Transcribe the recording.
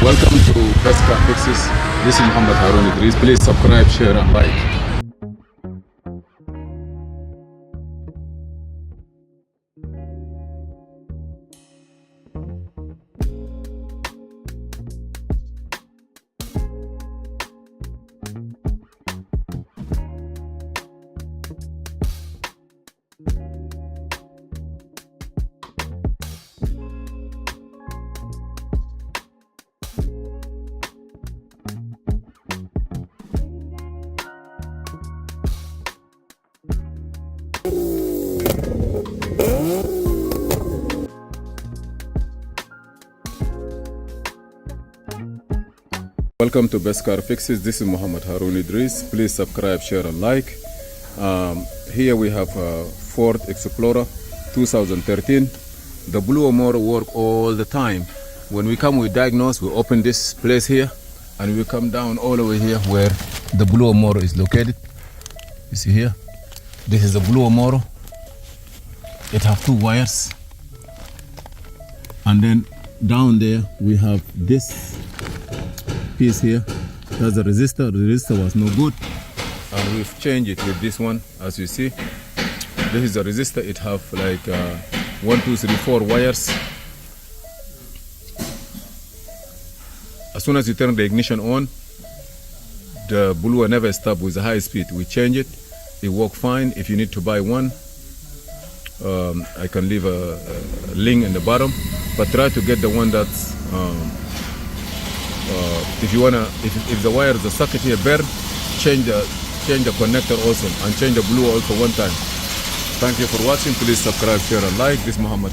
Welcome to CASHAPP Fixes. This is Mohamed. Please subscribe, share and like. Welcome to Best Car Fixes. This is Mohamed. Please subscribe, share and like. Here we have Ford Explorer 2013. The blue motor work all the time. When we come, we diagnose, we open this place here and we come down all over here where the blue motor is located. You see here, this is the blue motor. It have 2 wires, and then down there we have this piece here. That's the resistor. The resistor was no good, and we've changed it with this one. As you see, this is the resistor. It have like 1, 2, 3, 4 wires. As soon as you turn the ignition on, the blue never stop with the high speed. We change it. It work fine. If you need to buy one, I can leave a link in the bottom, but try to get the one that's if you wanna, if the wire, the socket here burn, change the connector also, and change the blue also one time. Thank you for watching. Please subscribe, share and like. This is Mohamed.